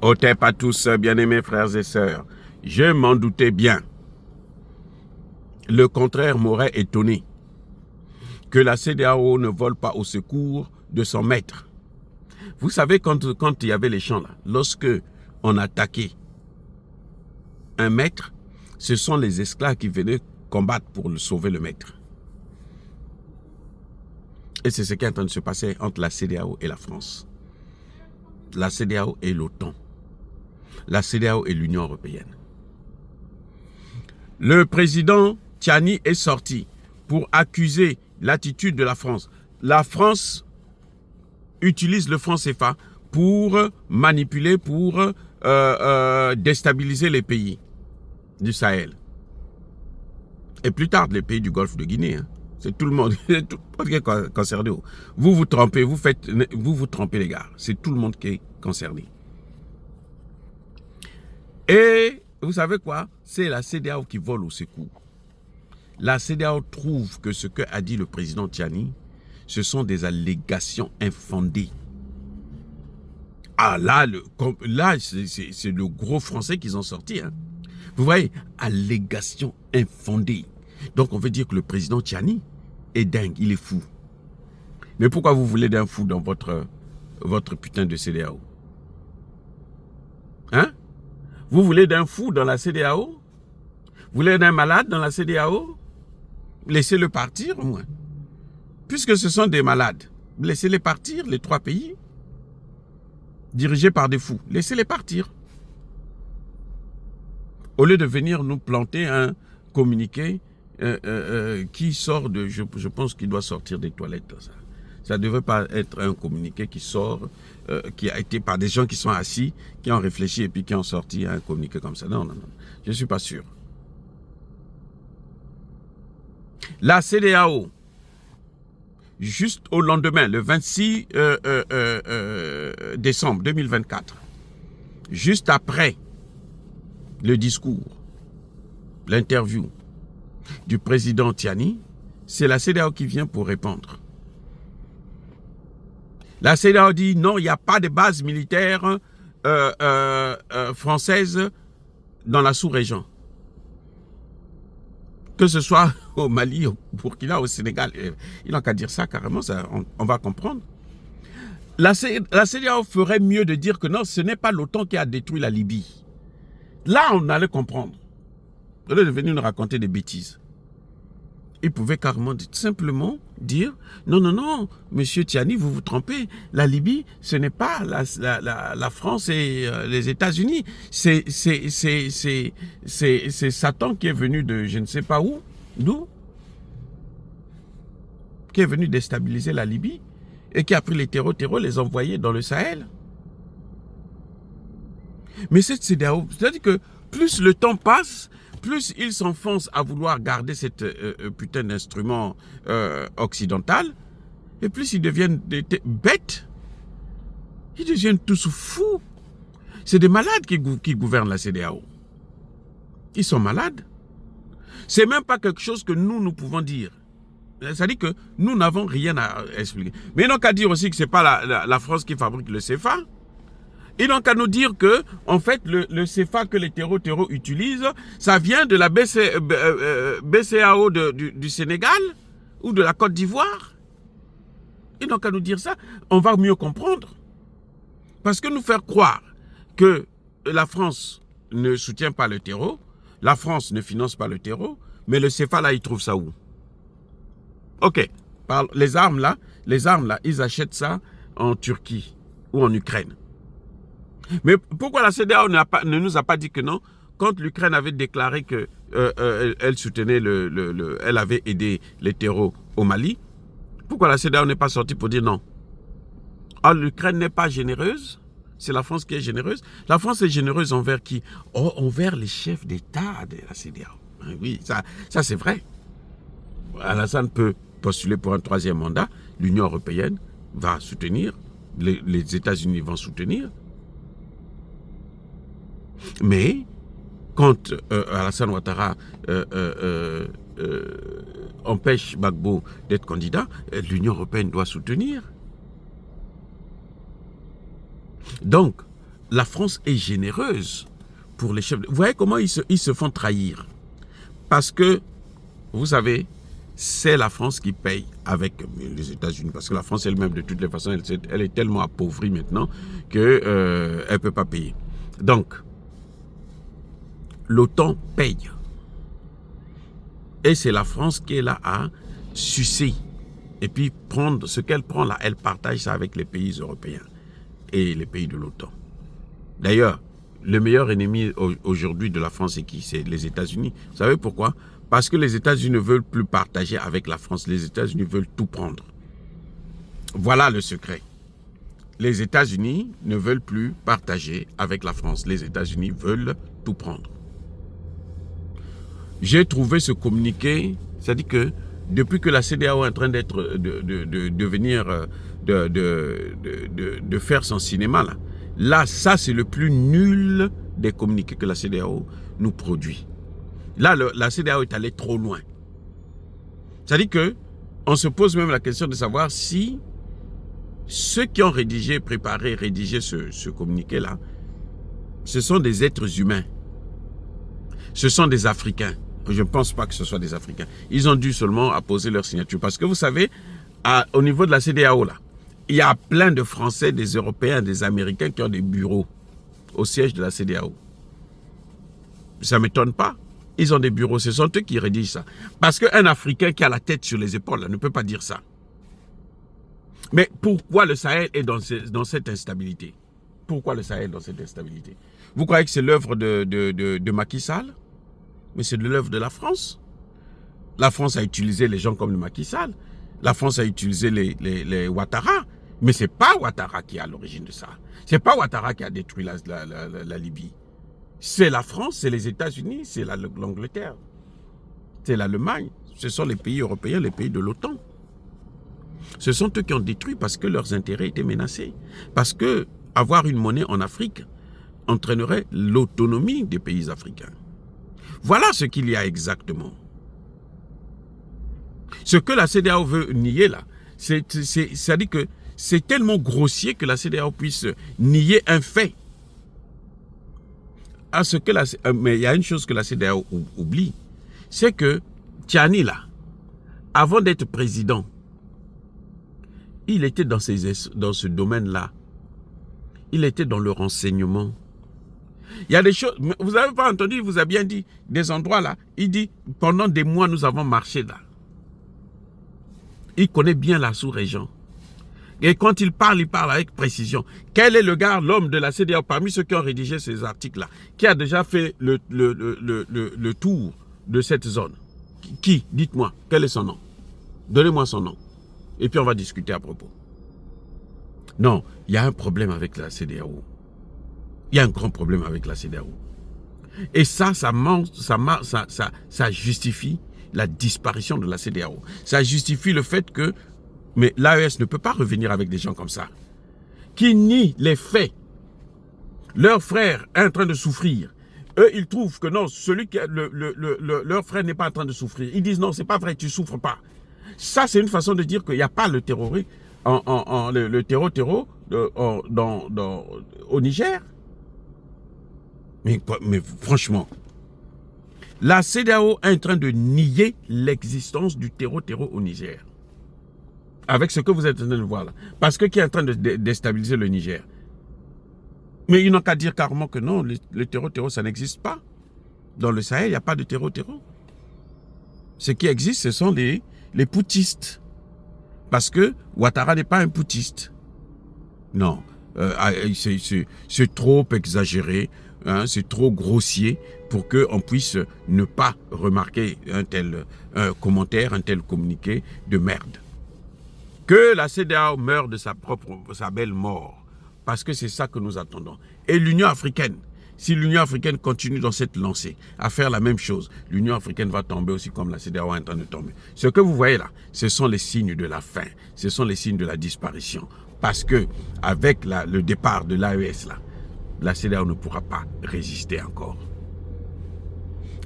Otep à tous, bien-aimés frères et sœurs. Je m'en doutais bien. Le contraire m'aurait étonné que la CEDEAO ne vole pas au secours de son maître. Vous savez, quand il y avait les champs là, lorsque on attaquait un maître, ce sont les esclaves qui venaient combattre pour sauver le maître. Et c'est ce qui est en train de se passer entre la CEDEAO et la France. La CEDEAO et l'OTAN. La CEDEAO et l'Union européenne. Le président Tiani est sorti pour accuser l'attitude de la France. La France utilise le franc CFA pour manipuler, pour déstabiliser les pays du Sahel. Et plus tard, les pays du Golfe de Guinée. Hein. C'est tout le monde, tout le monde qui est concerné. Vous vous trompez, vous trompez les gars. C'est tout le monde qui est concerné. Et vous savez quoi? C'est la CEDEAO qui vole au secours. La CEDEAO trouve que ce qu'a dit le président Tiani, ce sont des allégations infondées. Ah là, c'est le gros français qu'ils ont sorti. Hein. Vous voyez, allégations infondées. Donc on veut dire que le président Tiani est dingue, il est fou. Mais pourquoi vous voulez d'un fou dans votre putain de CEDEAO? Hein? Vous voulez d'un fou dans la CEDEAO? Vous voulez d'un malade dans la CEDEAO? Laissez-le partir au moins. Puisque ce sont des malades, laissez-les partir, les trois pays, dirigés par des fous. Laissez-les partir. Au lieu de venir nous planter un communiqué qui sort de... Je pense qu'il doit sortir des toilettes. Ça ne devrait pas être un communiqué qui sort, qui a été par des gens qui sont assis, qui ont réfléchi et puis qui ont sorti un communiqué comme ça. Non, non, non. Je ne suis pas sûr. La CEDEAO, juste au lendemain, le 26 décembre 2024, juste après le discours, l'interview du président Tiani, c'est la CEDEAO qui vient pour répondre. La CEDEAO dit non, il n'y a pas de base militaire française dans la sous-région. Que ce soit au Mali, au Burkina, au Sénégal, il n'a qu'à dire ça carrément, ça, on va comprendre. La CEDEAO ferait mieux de dire que non, ce n'est pas l'OTAN qui a détruit la Libye. Là, on allait comprendre. Au lieu de venir nous raconter des bêtises. Il pouvait carrément simplement dire non, non, non, monsieur Tiani, vous vous trompez. La Libye, ce n'est pas la France et les États-Unis. C'est Satan qui est venu de je ne sais pas où, d'où, qui est venu déstabiliser la Libye et qui a pris les terreaux, les envoyer dans le Sahel. Mais cette CEDEAO, c'est-à-dire que plus le temps passe, plus ils s'enfoncent à vouloir garder cette putain d'instrument occidental, et plus ils deviennent bêtes, ils deviennent tous fous. C'est des malades qui gouvernent la CEDEAO. Ils sont malades. C'est même pas quelque chose que nous pouvons dire. C'est-à-dire que nous n'avons rien à expliquer. Mais ils n'ont qu'à dire aussi que ce n'est pas la France qui fabrique le CFA. Ils n'ont qu'à nous dire que, en fait, le CFA que les terreaux utilisent, ça vient de la BCAO du Sénégal ou de la Côte d'Ivoire. Ils n'ont qu'à nous dire ça. On va mieux comprendre. Parce que nous faire croire que la France ne soutient pas le terreau, la France ne finance pas le terreau, mais le CFA, là, ils trouvent ça où? Ok. Les armes, là, ils achètent ça en Turquie ou en Ukraine. Mais pourquoi la CEDEAO ne nous a pas dit que non, quand l'Ukraine avait déclaré que elle soutenait elle avait aidé les terreaux au Mali, pourquoi la CEDEAO n'est pas sortie pour dire non? Ah, l'Ukraine n'est pas généreuse, c'est la France qui est généreuse. La France est généreuse envers qui? Oh, envers les chefs d'État de la CEDEAO. Oui, ça c'est vrai. Alassane peut postuler pour un troisième mandat, l'Union européenne va soutenir, les États-Unis vont soutenir. Mais quand Alassane Ouattara empêche Gbagbo d'être candidat, l'Union européenne doit soutenir. Donc, la France est généreuse pour les chefs. Vous voyez comment ils se font trahir. Parce que, vous savez, c'est la France qui paye avec les États-Unis. Parce que la France elle-même, de toutes les façons, elle est tellement appauvrie maintenant qu'elle ne peut pas payer. Donc, l'OTAN paye. Et c'est la France qui est là à sucer. Et puis, prendre ce qu'elle prend là, elle partage ça avec les pays européens et les pays de l'OTAN. D'ailleurs, le meilleur ennemi aujourd'hui de la France, c'est qui? C'est les États-Unis. Vous savez pourquoi? Parce que les États-Unis ne veulent plus partager avec la France. Les États-Unis veulent tout prendre. Voilà le secret. Les États-Unis ne veulent plus partager avec la France. Les États-Unis veulent tout prendre. J'ai trouvé ce communiqué, c'est-à-dire que depuis que la CEDEAO est en train d'être, de faire son cinéma, là, ça c'est le plus nul des communiqués que la CEDEAO nous produit. Là, la CEDEAO est allée trop loin. C'est-à-dire que on se pose même la question de savoir si ceux qui ont rédigé ce communiqué-là, ce sont des êtres humains. Ce sont des Africains. Je ne pense pas que ce soit des Africains. Ils ont dû seulement apposer leur signature. Parce que vous savez, au niveau de la CEDEAO, là, il y a plein de Français, des Européens, des Américains qui ont des bureaux au siège de la CEDEAO. Ça ne m'étonne pas. Ils ont des bureaux. Ce sont eux qui rédigent ça. Parce qu'un Africain qui a la tête sur les épaules là, ne peut pas dire ça. Mais pourquoi le Sahel est dans cette instabilité? Pourquoi le Sahel est dans cette instabilité? Vous croyez que c'est l'œuvre de Macky Sall? Mais c'est de l'œuvre de la France. La France a utilisé les gens comme le Macky Sall. La France a utilisé les Ouattara. Mais ce n'est pas Ouattara qui est à l'origine de ça. Ce n'est pas Ouattara qui a détruit la Libye. C'est la France, c'est les États-Unis, c'est l'Angleterre, c'est l'Allemagne. Ce sont les pays européens, les pays de l'OTAN. Ce sont eux qui ont détruit parce que leurs intérêts étaient menacés. Parce que avoir une monnaie en Afrique entraînerait l'autonomie des pays africains. Voilà ce qu'il y a exactement. Ce que la CEDEAO veut nier là, c'est-à-dire que c'est tellement grossier que la CEDEAO puisse nier un fait. Mais il y a une chose que la CEDEAO oublie, c'est que Tiani là, avant d'être président, il était dans ce domaine-là. Il était dans le renseignement. Il y a des choses, vous n'avez pas entendu, il vous a bien dit, des endroits là, il dit, pendant des mois nous avons marché là. Il connaît bien la sous-région. Et quand il parle avec précision. Quel est le gars, l'homme de la CEDEAO, parmi ceux qui ont rédigé ces articles-là, qui a déjà fait le tour de cette zone? Qui? Dites-moi, quel est son nom? Donnez-moi son nom. Et puis on va discuter à propos. Non, il y a un problème avec la CEDEAO. Il y a un grand problème avec la CEDEAO. Et ça justifie la disparition de la CEDEAO. Ça justifie le fait que mais l'AES ne peut pas revenir avec des gens comme ça, qui nient les faits. Leur frère est en train de souffrir. Eux, ils trouvent que non, leur frère n'est pas en train de souffrir. Ils disent non, c'est pas vrai, tu souffres pas. Ça, c'est une façon de dire qu'il n'y a pas le terrorisme, le terreau au Niger. Mais franchement, la CEDEAO est en train de nier l'existence du terreau au Niger. Avec ce que vous êtes en train de voir là. Parce que qui est en train de déstabiliser le Niger? Mais ils n'ont qu'à dire carrément que non, le terreau, ça n'existe pas. Dans le Sahel, il n'y a pas de terreau. Ce qui existe, ce sont les poutistes. Parce que Ouattara n'est pas un poutiste. Non, c'est trop exagéré, hein, c'est trop grossier pour qu'on puisse ne pas remarquer un tel commentaire, un tel communiqué de merde. Que la CEDEAO meure de sa belle mort. Parce que c'est ça que nous attendons. Et l'Union africaine, si l'Union africaine continue dans cette lancée à faire la même chose, l'Union africaine va tomber aussi comme la CEDEAO est en train de tomber. Ce que vous voyez là, ce sont les signes de la fin. Ce sont les signes de la disparition. Parce que avec le départ de l'AES là, la CEDEAO ne pourra pas résister encore.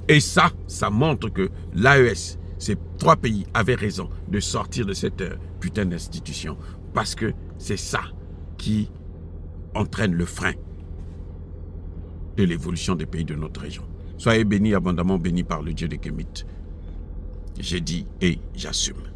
Et ça montre que l'AES, ces trois pays avaient raison de sortir de cette putain d'institution. Parce que c'est ça qui entraîne le frein de l'évolution des pays de notre région. Soyez bénis, abondamment bénis par le Dieu des Kémites. J'ai dit et j'assume.